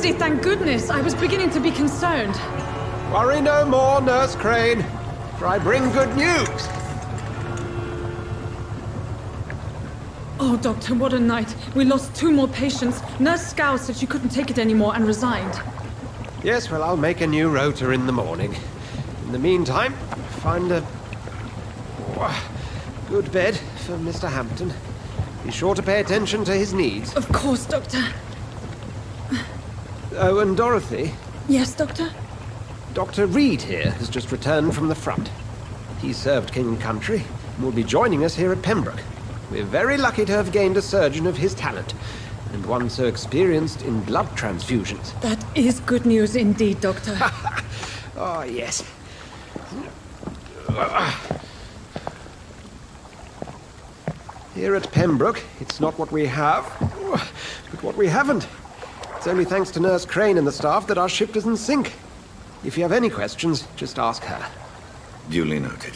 Swansea, thank goodness. I was beginning to be concerned. Worry no more, Nurse Crane, for I bring good news. Oh, Doctor, what a night. We lost 2 more patients. Nurse Scow said she couldn't take it anymore and resigned. Yes, well, I'll make a new rota in the morning. In the meantime, find a good bed for Mr. Hampton. Be sure to pay attention to his needs. Of course, Doctor. Oh, and Dorothy? Yes, Doctor? Dr. Reid here has just returned from the front. He served King and Country and will be joining us here at Pembroke. We're very lucky to have gained a surgeon of his talent, and one so experienced in blood transfusions. That is good news indeed, Doctor. Oh, yes. Here at Pembroke, it's not what we have, but what we haven't. It's only thanks to Nurse Crane and the staff that our ship doesn't sink. If you have any questions, just ask her. Duly noted.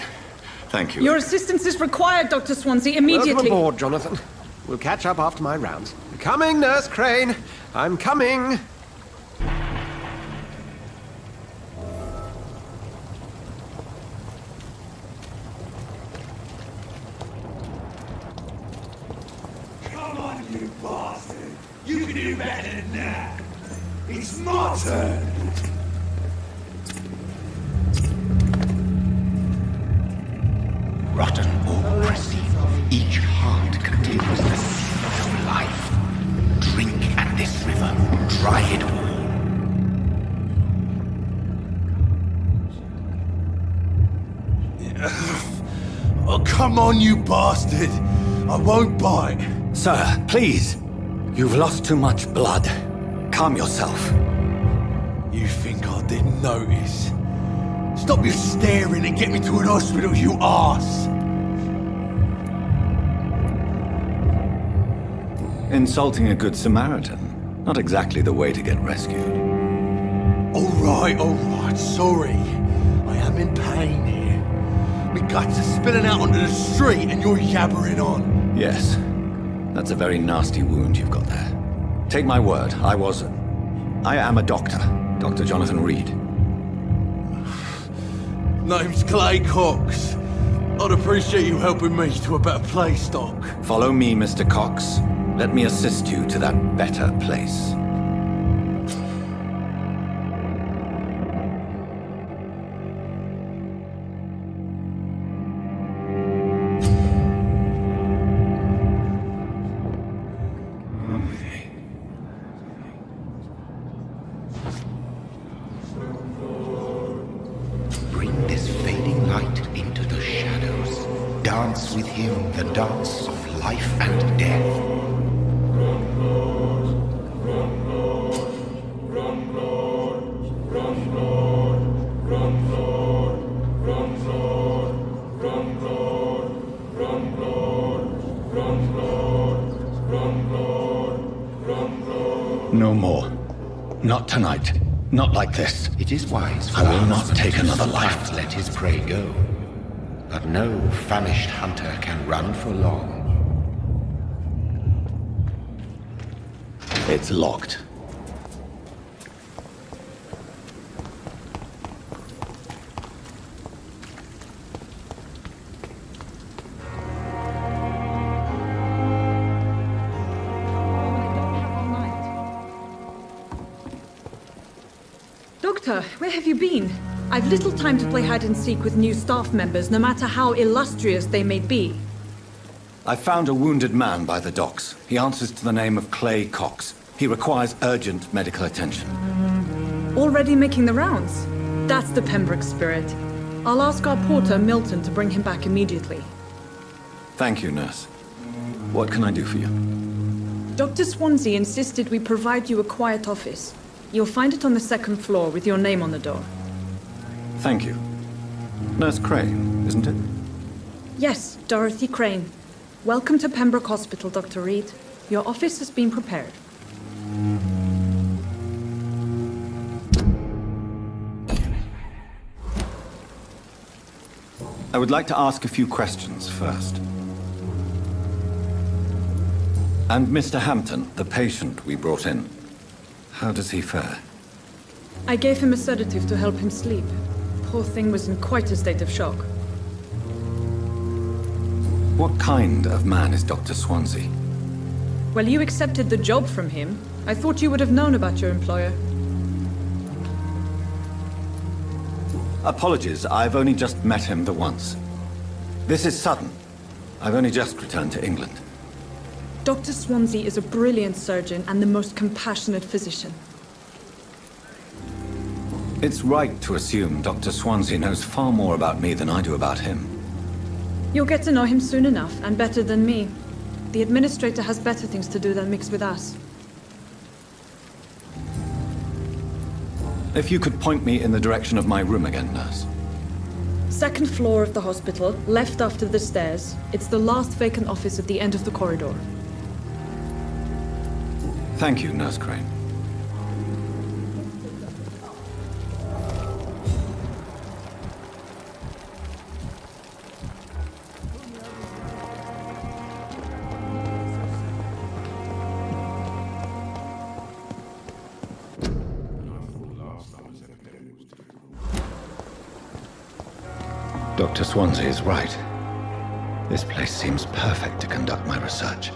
Thank you. Your assistance is required, Dr. Swansea, immediately. Welcome aboard, Jonathan. We'll catch up after my rounds. Coming, Nurse Crane. I'm coming. Come on, you bastard. You can do better than that. It's my turn. Rotten or oppressive, each heart contains the seed of life. Drink at this river, dry it all. Oh, come on, you bastard. I won't bite. Sir, please. You've lost too much blood. Calm yourself. You think I didn't notice? Stop your staring and get me to an hospital, you arse! Insulting a good Samaritan. Not exactly the way to get rescued. Alright, sorry. I am in pain here. My guts are spilling out onto the street and you're yabbering on. Yes. That's a very nasty wound you've got there. Take my word, I am a doctor. Dr. Jonathan Reid. Name's Clay Cox. I'd appreciate you helping me to a better place, Doc. Follow me, Mr. Cox. Let me assist you to that better place. Bring this fading light into the shadows. Dance with him the dance of life and death. No more. Not tonight. Not like this. It is wise for I will our not husband take to another sometimes life. let his prey go. But no famished hunter can run for long. It's locked. Doctor, where have you been? I've little time to play hide and seek with new staff members, no matter how illustrious they may be. I found a wounded man by the docks. He answers to the name of Clay Cox. He requires urgent medical attention. Already making the rounds? That's the Pembroke spirit. I'll ask our porter, Milton, to bring him back immediately. Thank you, nurse. What can I do for you? Dr. Swansea insisted we provide you a quiet office. You'll find it on the 2nd floor with your name on the door. Thank you. Nurse Crane, isn't it? Yes, Dorothy Crane. Welcome to Pembroke Hospital, Dr. Reid. Your office has been prepared. I would like to ask a few questions first. And Mr. Hampton, the patient we brought in. How does he fare? I gave him a sedative to help him sleep. Poor thing was in quite a state of shock. What kind of man is Dr. Swansea? Well, you accepted the job from him. I thought you would have known about your employer. Apologies, I've only just met him the once. This is sudden. I've only just returned to England. Dr. Swansea is a brilliant surgeon and the most compassionate physician. It's right to assume Dr. Swansea knows far more about me than I do about him. You'll get to know him soon enough, and better than me. The administrator has better things to do than mix with us. If you could point me in the direction of my room again, nurse. Second floor of the hospital, left after the stairs. It's the last vacant office at the end of the corridor. Thank you, Nurse Crane. Dr. Swansea is right. This place seems perfect to conduct my research.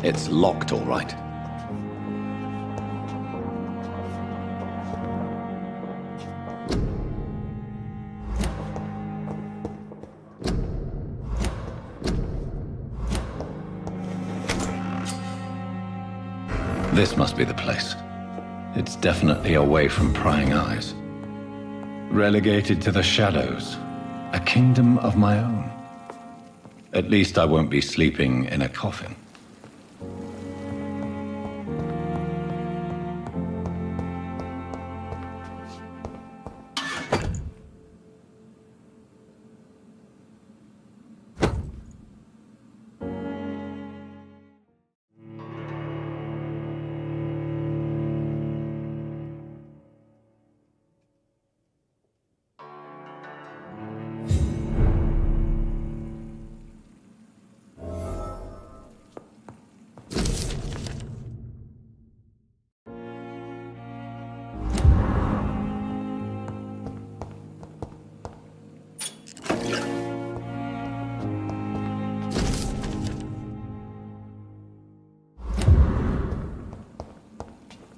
It's locked, all right. This must be the place. It's definitely away from prying eyes. Relegated to the shadows. A kingdom of my own. At least I won't be sleeping in a coffin.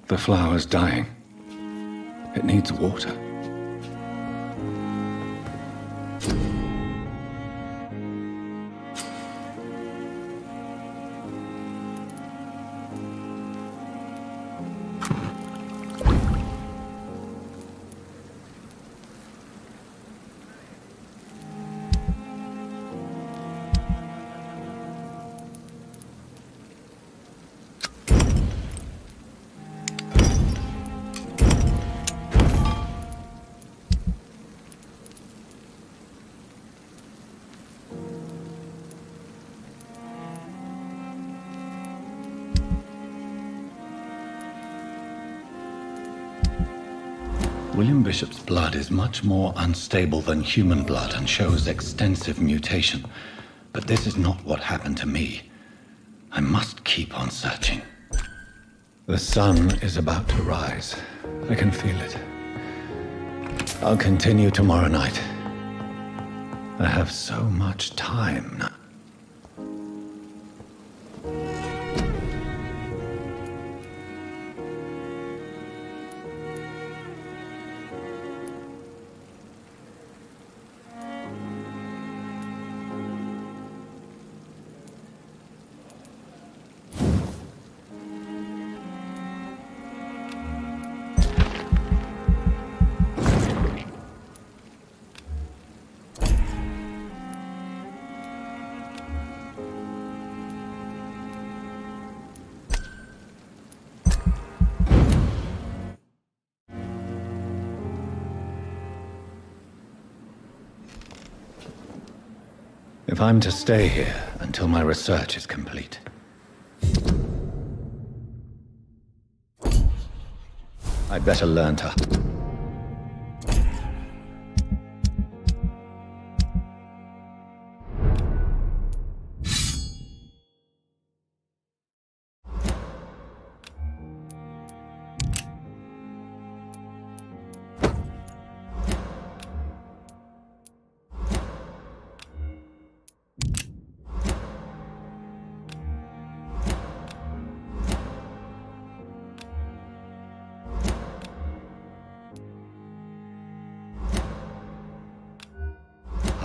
The flower's dying. It needs water. William Bishop's blood is much more unstable than human blood and shows extensive mutation. But this is not what happened to me. I must keep on searching. The sun is about to rise. I can feel it. I'll continue tomorrow night. I have so much time now. If I'm to stay here until my research is complete. I'd better learn to...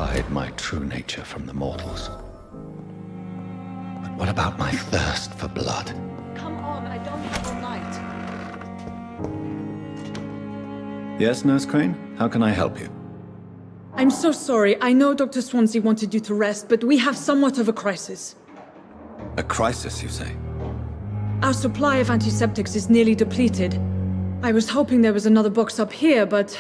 hide my true nature from the mortals. But what about my thirst for blood? Come on, I don't have all night. Yes, Nurse Crane? How can I help you? I'm so sorry. I know Dr. Swansea wanted you to rest, but we have somewhat of a crisis. A crisis, you say? Our supply of antiseptics is nearly depleted. I was hoping there was another box up here, but...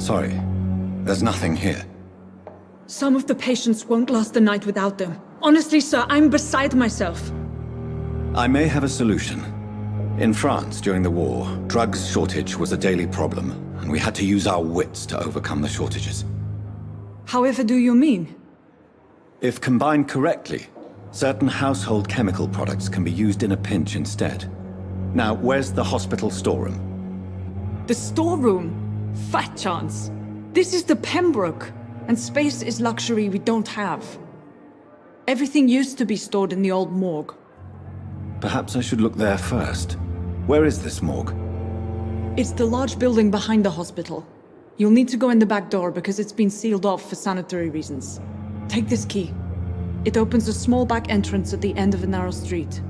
Sorry, there's nothing here. Some of the patients won't last the night without them. Honestly, sir, I'm beside myself. I may have a solution. In France, during the war, drugs shortage was a daily problem, and we had to use our wits to overcome the shortages. However do you mean? If combined correctly, certain household chemical products can be used in a pinch instead. Now, where's the hospital storeroom? The storeroom? Fat chance. This is the Pembroke, and space is luxury we don't have. Everything used to be stored in the old morgue. Perhaps I should look there first. Where is this morgue? It's the large building behind the hospital. You'll need to go in the back door because it's been sealed off for sanitary reasons. Take this key. It opens a small back entrance at the end of a narrow street.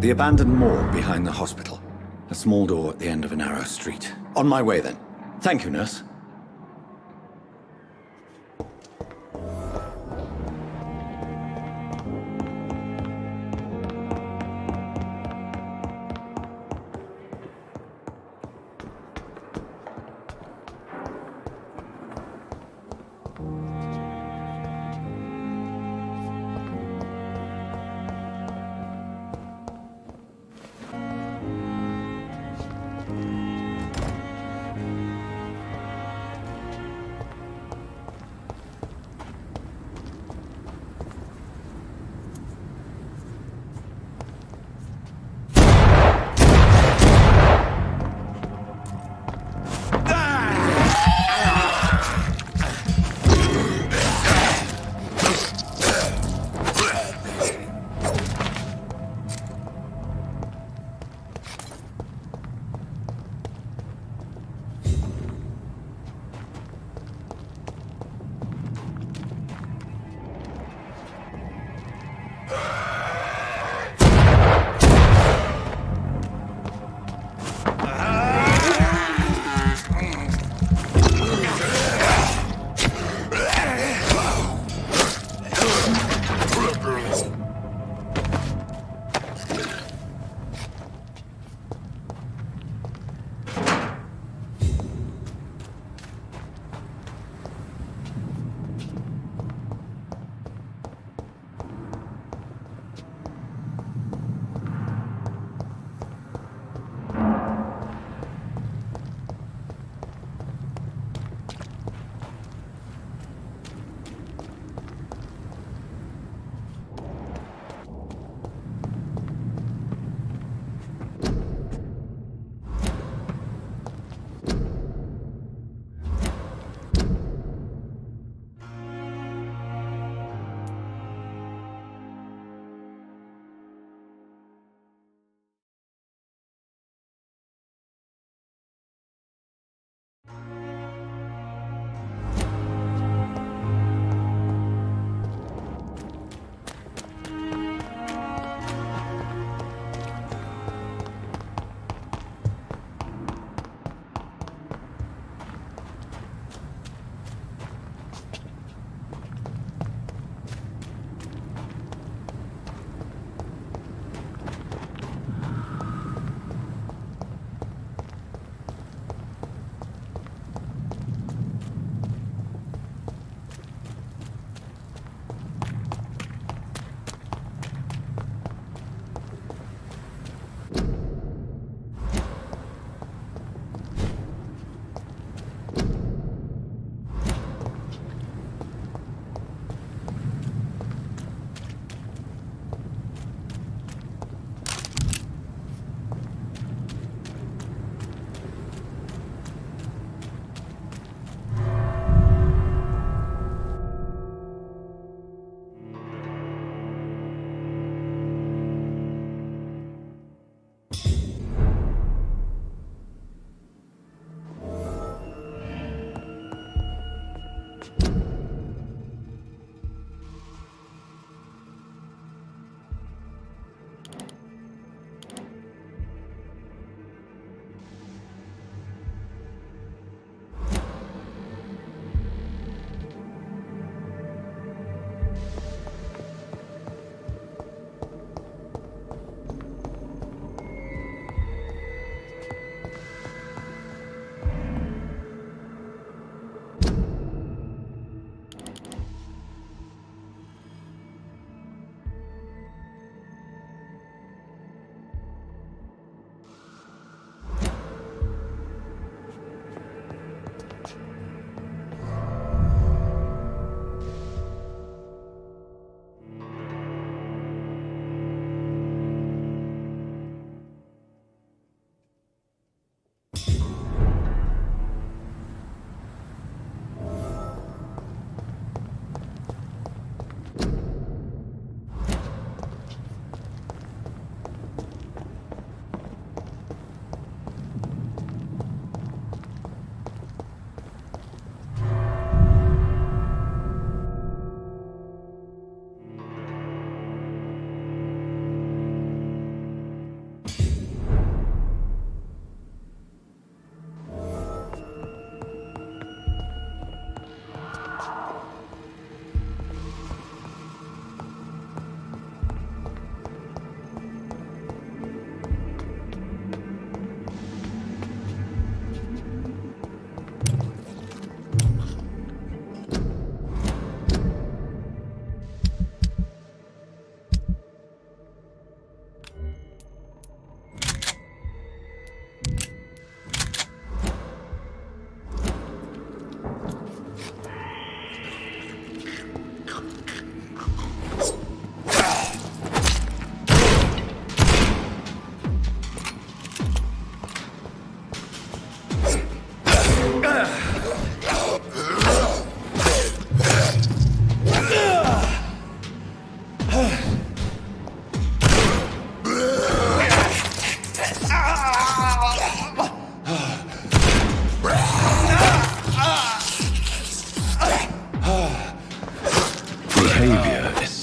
The abandoned morgue behind the hospital. A small door at the end of a narrow street. On my way then. Thank you, nurse.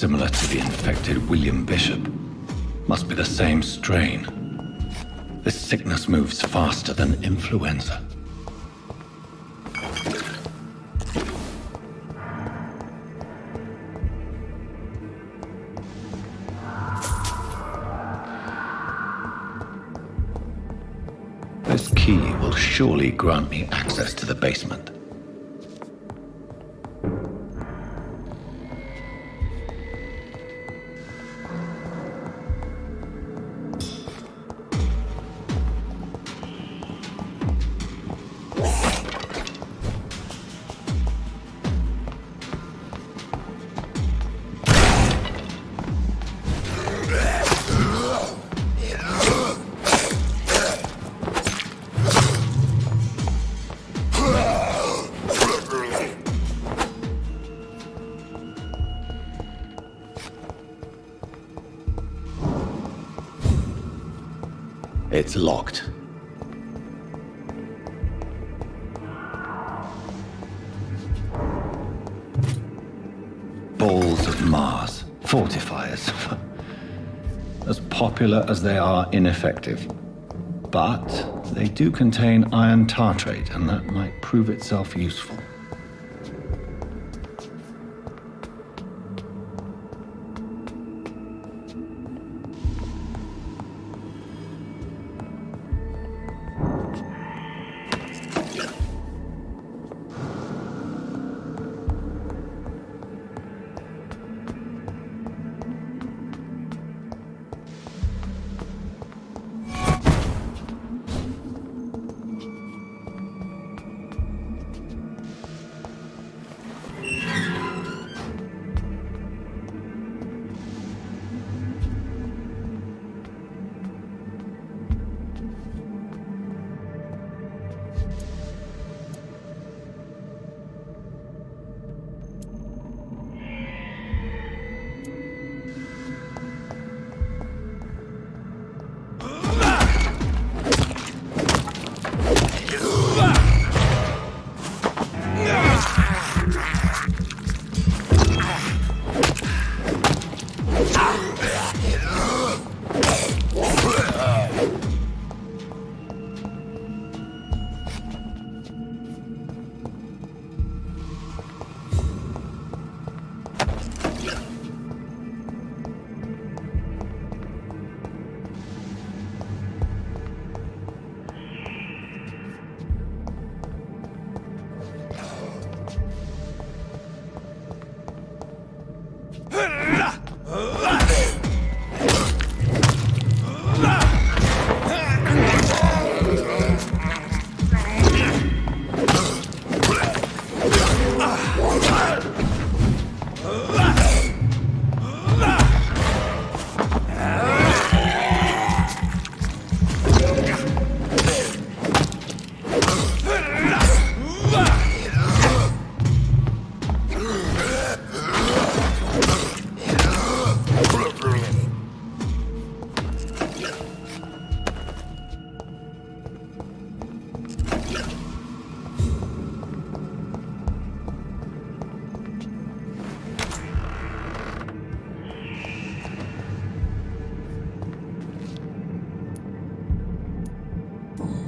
similar to the infected William Bishop. Must be the same strain. This sickness moves faster than influenza. This key will surely grant me access to the basement. It's locked. Balls of Mars. Fortifiers. As popular as they are ineffective. But they do contain iron tartrate, and that might prove itself useful.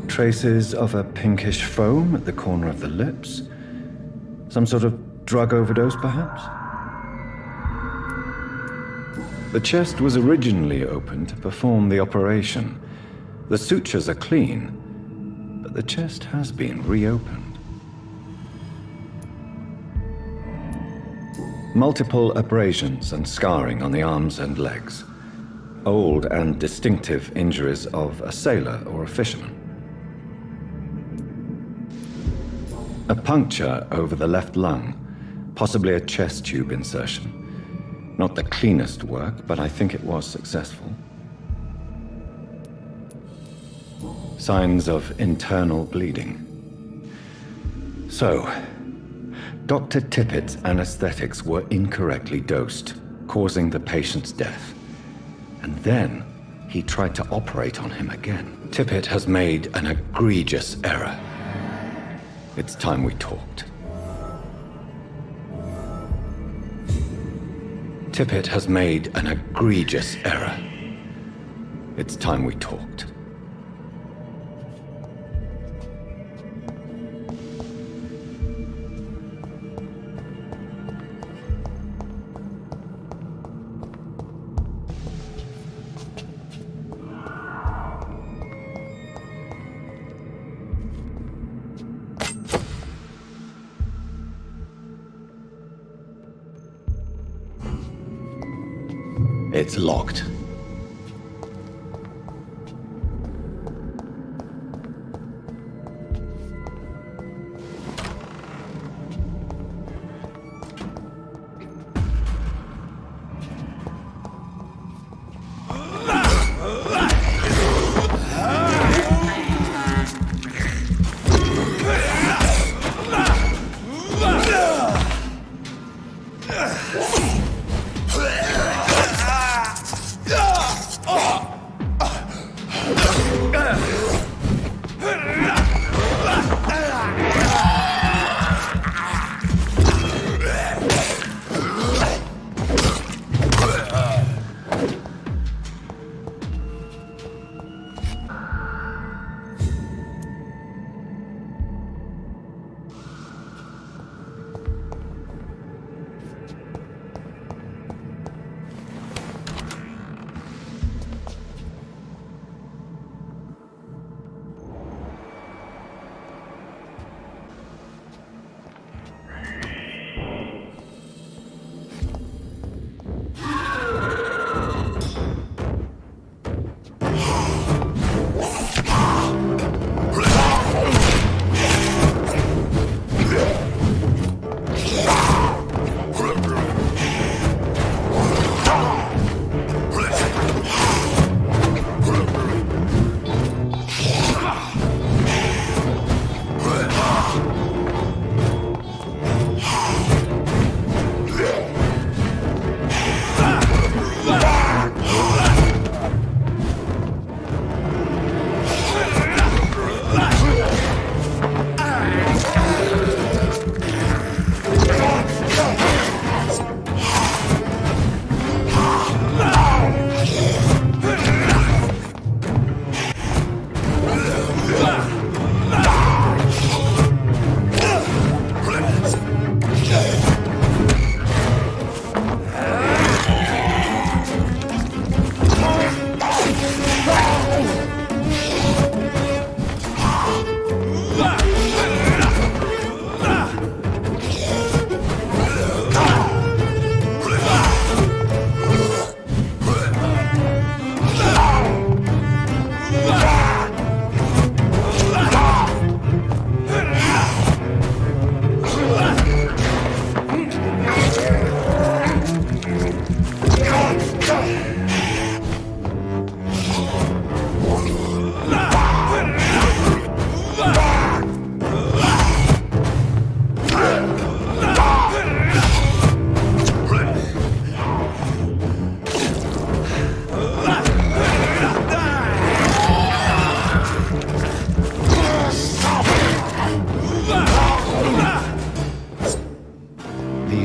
Traces of a pinkish foam at the corner of the lips. Some sort of drug overdose, perhaps? The chest was originally opened to perform the operation. The sutures are clean, but the chest has been reopened. Multiple abrasions and scarring on the arms and legs. Old and distinctive injuries of a sailor or a fisherman. A puncture over the left lung, possibly a chest tube insertion. Not the cleanest work, but I think it was successful. Signs of internal bleeding. So, Dr. Tippett's anesthetics were incorrectly dosed, causing the patient's death. And then he tried to operate on him again. Tippett has made an egregious error. It's time we talked. Tippett has made an egregious error. It's time we talked. It's locked.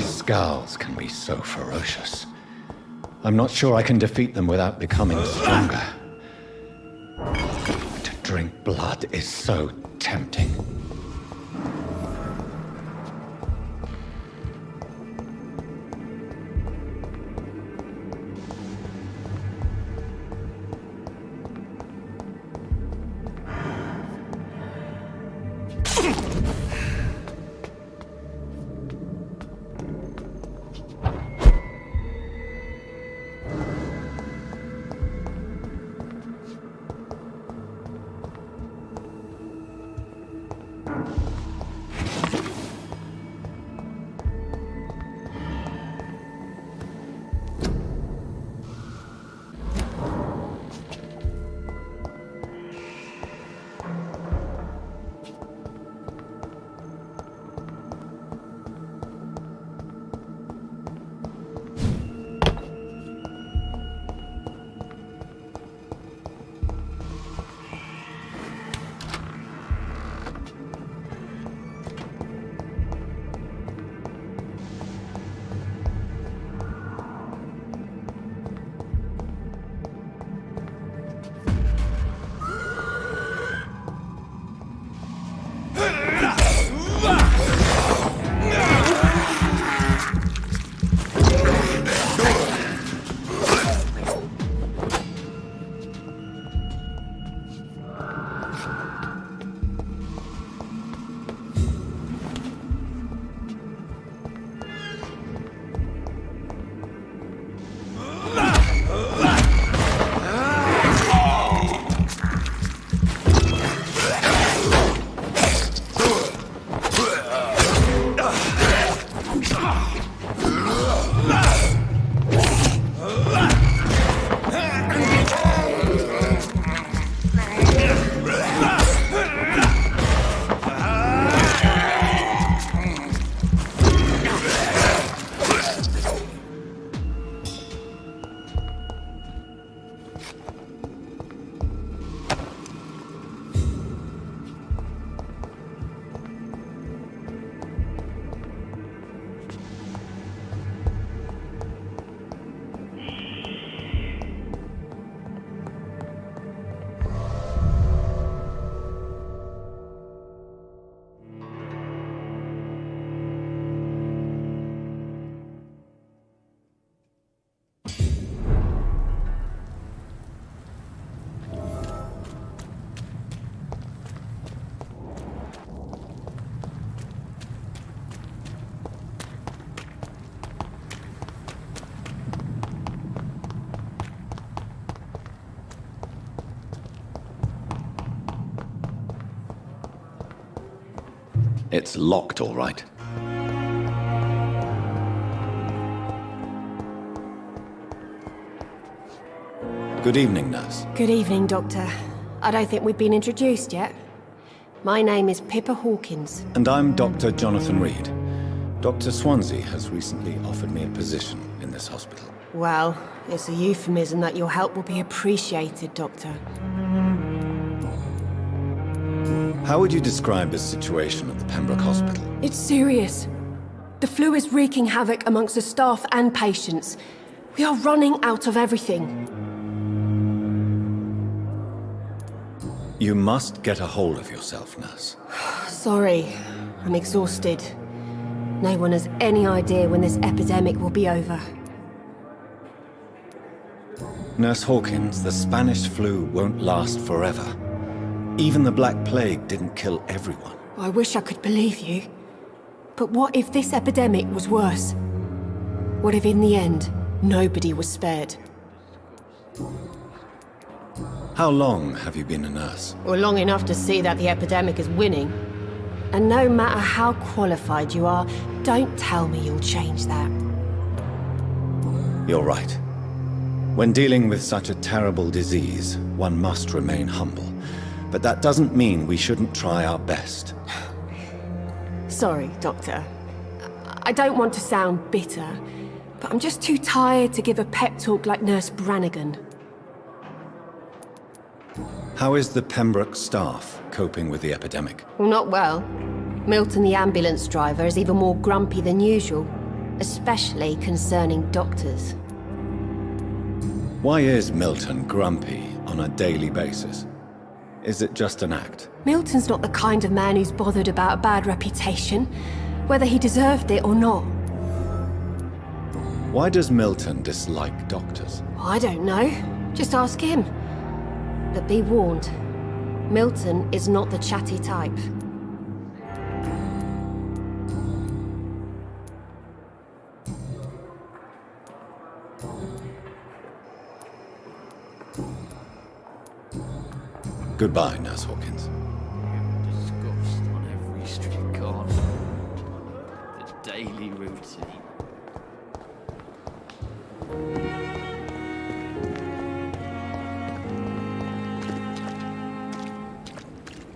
Scowls can be so ferocious. I'm not sure I can defeat them without becoming stronger. To drink blood is so tempting. It's locked, all right. Good evening, nurse. Good evening, Doctor. I don't think we've been introduced yet. My name is Pippa Hawkins. And I'm Dr. Jonathan Reid. Dr. Swansea has recently offered me a position in this hospital. Well, it's a euphemism that your help will be appreciated, Doctor. How would you describe the situation at the Pembroke Hospital? It's serious. The flu is wreaking havoc amongst the staff and patients. We are running out of everything. You must get a hold of yourself, nurse. Sorry, I'm exhausted. No one has any idea when this epidemic will be over. Nurse Hawkins, the Spanish flu won't last forever. Even the Black Plague didn't kill everyone. I wish I could believe you. But what if this epidemic was worse? What if in the end, nobody was spared? How long have you been a nurse? Well, long enough to see that the epidemic is winning. And no matter how qualified you are, don't tell me you'll change that. You're right. When dealing with such a terrible disease, one must remain humble. But that doesn't mean we shouldn't try our best. Sorry, Doctor. I don't want to sound bitter, but I'm just too tired to give a pep talk like Nurse Brannigan. How is the Pembroke staff coping with the epidemic? Well, not well. Milton, the ambulance driver, is even more grumpy than usual, especially concerning doctors. Why is Milton grumpy on a daily basis? Is it just an act? Milton's not the kind of man who's bothered about a bad reputation, whether he deserved it or not. Why does Milton dislike doctors? I don't know. Just ask him. But be warned, Milton is not the chatty type. Goodbye, Nurse Hawkins. Discussed on every street corner. The daily routine.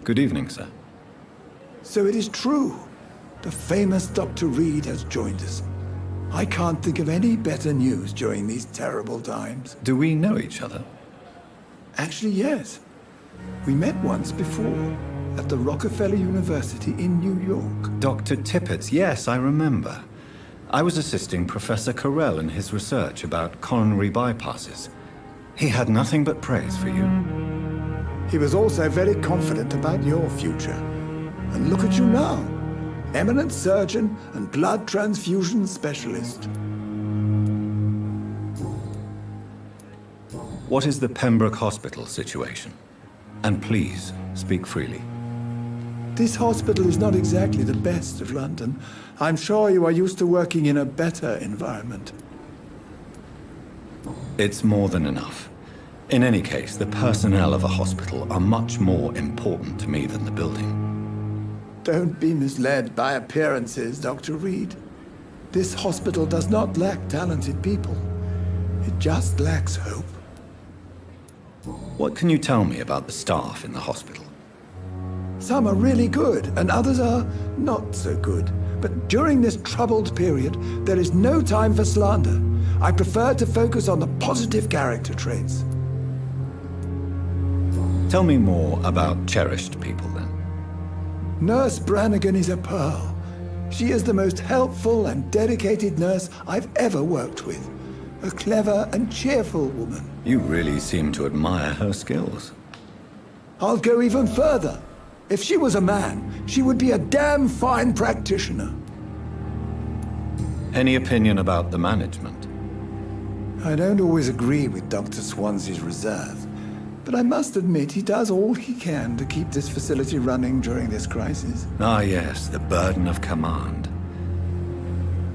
Good evening, sir. So it is true. The famous Dr. Reid has joined us. I can't think of any better news during these terrible times. Do we know each other? Actually, yes. We met once before, at the Rockefeller University in New York. Dr. Tippett, yes, I remember. I was assisting Professor Carell in his research about coronary bypasses. He had nothing but praise for you. He was also very confident about your future. And look at you now. Eminent surgeon and blood transfusion specialist. What is the Pembroke Hospital situation? And please, speak freely. This hospital is not exactly the best of London. I'm sure you are used to working in a better environment. It's more than enough. In any case, the personnel of a hospital are much more important to me than the building. Don't be misled by appearances, Dr. Reid. This hospital does not lack talented people. It just lacks hope. What can you tell me about the staff in the hospital? Some are really good, and others are not so good. But during this troubled period, there is no time for slander. I prefer to focus on the positive character traits. Tell me more about cherished people, then. Nurse Brannigan is a pearl. She is the most helpful and dedicated nurse I've ever worked with. A clever and cheerful woman. You really seem to admire her skills. I'll go even further. If she was a man, she would be a damn fine practitioner. Any opinion about the management? I don't always agree with Dr. Swansea's reserve, but I must admit he does all he can to keep this facility running during this crisis. Ah, yes, the burden of command.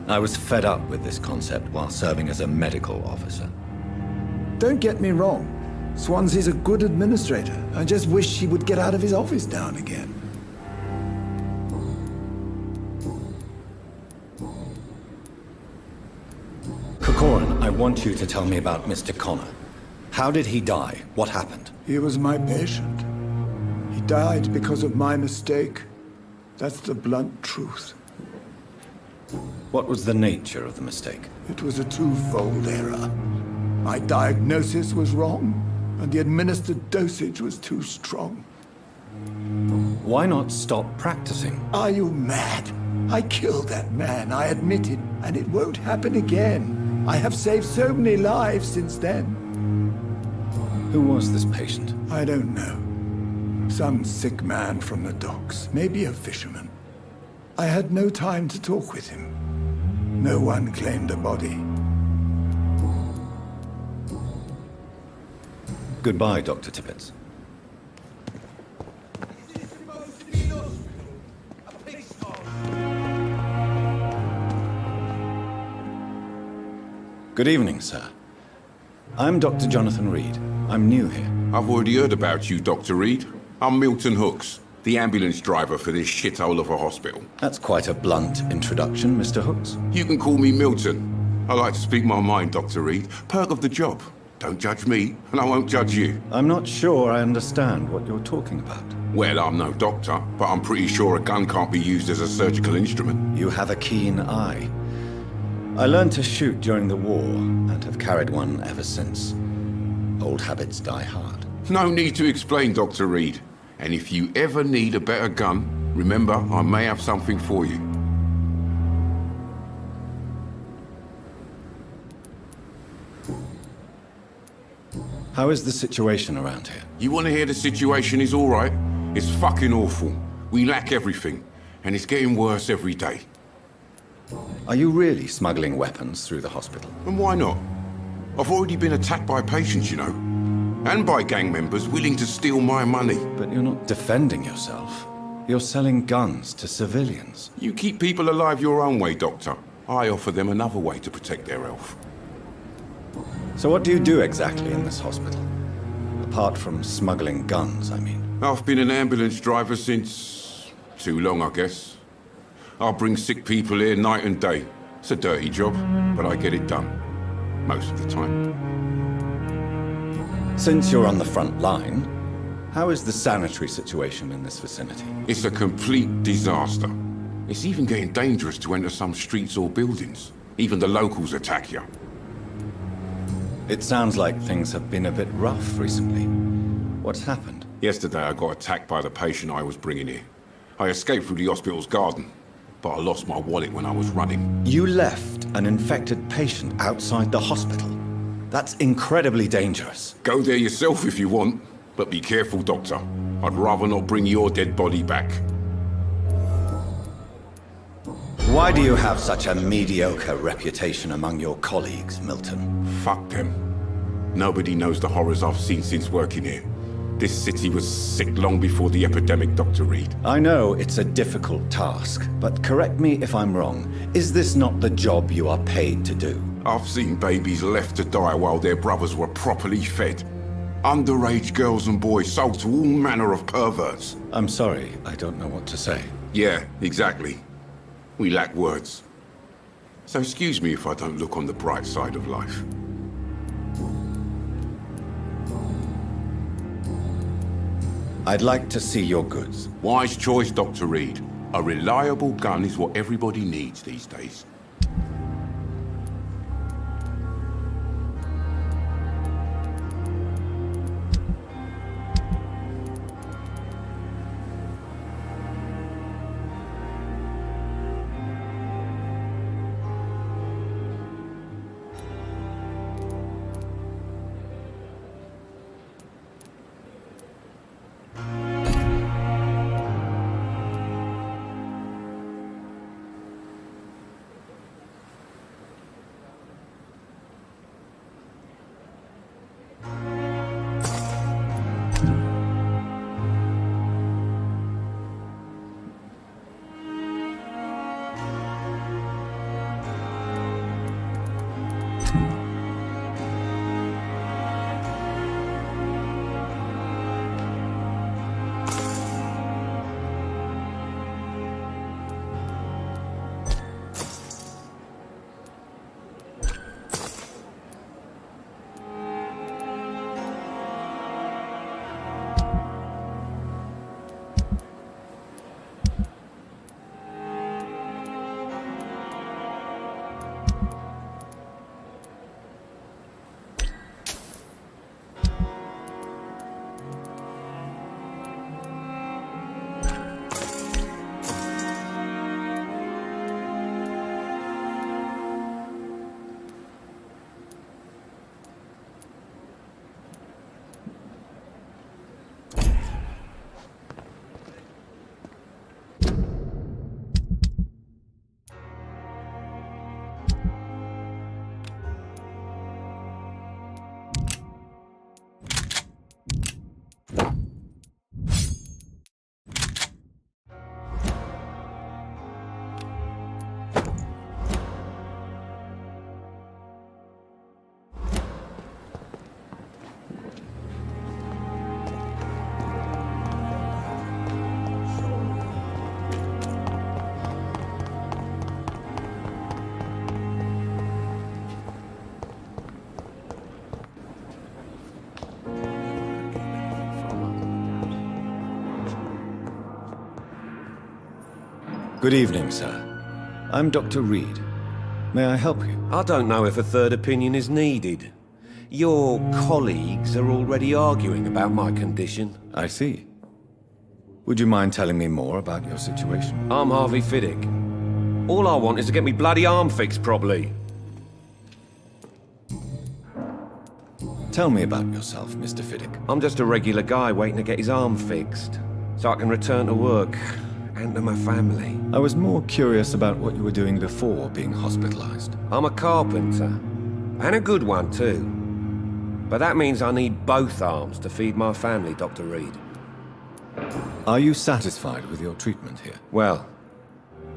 I was fed up with this concept while serving as a medical officer. Don't get me wrong. Swansea's a good administrator. I just wish he would get out of his office now and again. want you to tell me about Mr. Connor. How did he die? What happened? He was my patient. He died because of my mistake. That's the blunt truth. What was the nature of the mistake? It was a twofold error. My diagnosis was wrong, and the administered dosage was too strong. Why not stop practicing? Are you mad? I killed that man, I admit it, and it won't happen again. I have saved so many lives since then. Who was this patient? I don't know. Some sick man from the docks, maybe a fisherman. I had no time to talk with him. No one claimed a body. Goodbye, Dr. Tippett. Good evening, sir. I'm Dr. Jonathan Reid. I'm new here. I've already heard about you, Dr. Reid. I'm Milton Hooks, the ambulance driver for this shithole of a hospital. That's quite a blunt introduction, Mr. Hooks. You can call me Milton. I like to speak my mind, Dr. Reid. Perk of the job. Don't judge me, and I won't judge you. I'm not sure I understand what you're talking about. Well, I'm no doctor, but I'm pretty sure a gun can't be used as a surgical instrument. You have a keen eye. I learned to shoot during the war, and have carried one ever since. Old habits die hard. No need to explain, Dr. Reid. And if you ever need a better gun, remember, I may have something for you. How is the situation around here? You want to hear the situation is all right? It's fucking awful. We lack everything, and it's getting worse every day. Are you really smuggling weapons through the hospital? And why not? I've already been attacked by patients, you know. And by gang members willing to steal my money. But you're not defending yourself. You're selling guns to civilians. You keep people alive your own way, Doctor. I offer them another way to protect their health. So what do you do exactly in this hospital? Apart from smuggling guns, I mean. I've been an ambulance driver since... too long, I guess. I bring sick people here night and day. It's a dirty job, but I get it done. Most of the time. Since you're on the front line, how is the sanitary situation in this vicinity? It's a complete disaster. It's even getting dangerous to enter some streets or buildings. Even the locals attack you. It sounds like things have been a bit rough recently. What's happened? Yesterday I got attacked by the patient I was bringing here. I escaped through the hospital's garden, but I lost my wallet when I was running. You left an infected patient outside the hospital? That's incredibly dangerous. Go there yourself if you want, but be careful, Doctor. I'd rather not bring your dead body back. Why do you have such a mediocre reputation among your colleagues, Milton? Fuck them. Nobody knows the horrors I've seen since working here. This city was sick long before the epidemic, Dr. Reid. I know it's a difficult task, but correct me if I'm wrong. Is this not the job you are paid to do? I've seen babies left to die while their brothers were properly fed. Underage girls and boys sold to all manner of perverts. I'm sorry, I don't know what to say. Yeah, exactly. We lack words. So excuse me if I don't look on the bright side of life. I'd like to see your goods. Wise choice, Dr. Reid. A reliable gun is what everybody needs these days. Good evening, sir. I'm Dr. Reid. May I help you? I don't know if a third opinion is needed. Your colleagues are already arguing about my condition. I see. Would you mind telling me more about your situation? I'm Harvey Fiddick. All I want is to get me bloody arm fixed properly. Tell me about yourself, Mr. Fiddick. I'm just a regular guy waiting to get his arm fixed, so I can return to work and to my family. I was more curious about what you were doing before being hospitalized. I'm a carpenter, and a good one too. But that means I need both arms to feed my family, Dr. Reid. Are you satisfied with your treatment here? Well,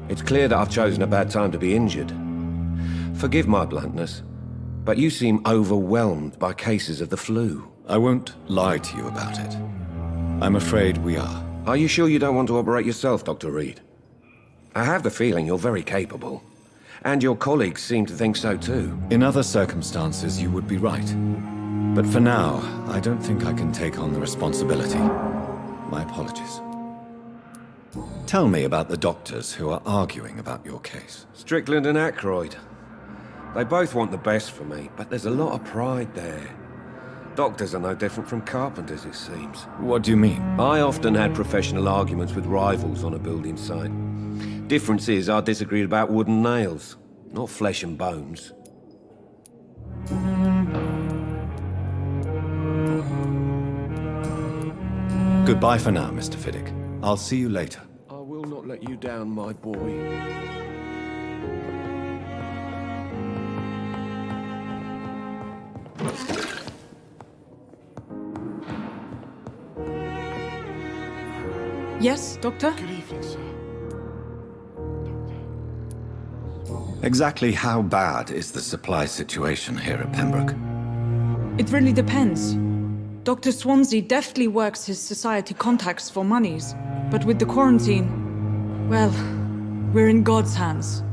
it's clear that I've chosen a bad time to be injured. Forgive my bluntness, but you seem overwhelmed by cases of the flu. I won't lie to you about it. I'm afraid we are. Are you sure you don't want to operate yourself, Dr. Reid? I have the feeling you're very capable. And your colleagues seem to think so too. In other circumstances, you would be right. But for now, I don't think I can take on the responsibility. My apologies. Tell me about the doctors who are arguing about your case. Strickland and Aykroyd. They both want the best for me, but there's a lot of pride there. Doctors are no different from carpenters, it seems. What do you mean? I often had professional arguments with rivals on a building site. Difference is, I disagreed about wooden nails, not flesh and bones. Goodbye for now, Mr. Fiddick. I'll see you later. I will not let you down, my boy. Yes, Doctor? Good evening, sir. Exactly how bad is the supply situation here at Pembroke? It really depends. Dr. Swansea deftly works his society contacts for monies, but with the quarantine, well, we're in God's hands.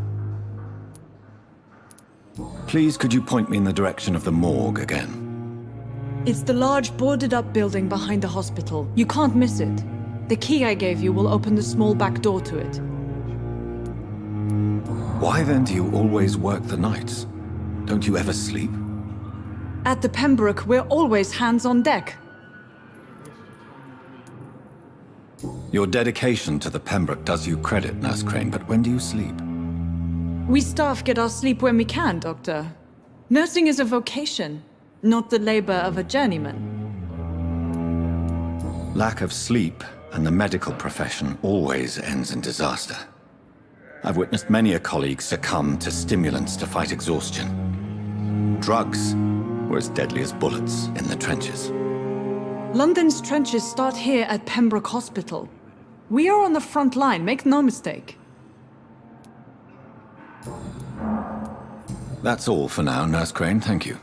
Please, could you point me in the direction of the morgue again? It's the large boarded-up building behind the hospital. You can't miss it. The key I gave you will open the small back door to it. Why then do you always work the nights? Don't you ever sleep? At the Pembroke, we're always hands on deck. Your dedication to the Pembroke does you credit, Nurse Crane, but when do you sleep? We staff get our sleep when we can, Doctor. Nursing is a vocation, not the labor of a journeyman. Lack of sleep and the medical profession always ends in disaster. I've witnessed many a colleague succumb to stimulants to fight exhaustion. Drugs were as deadly as bullets in the trenches. London's trenches start here at Pembroke Hospital. We are on the front line, make no mistake. That's all for now, Nurse Crane. Thank you.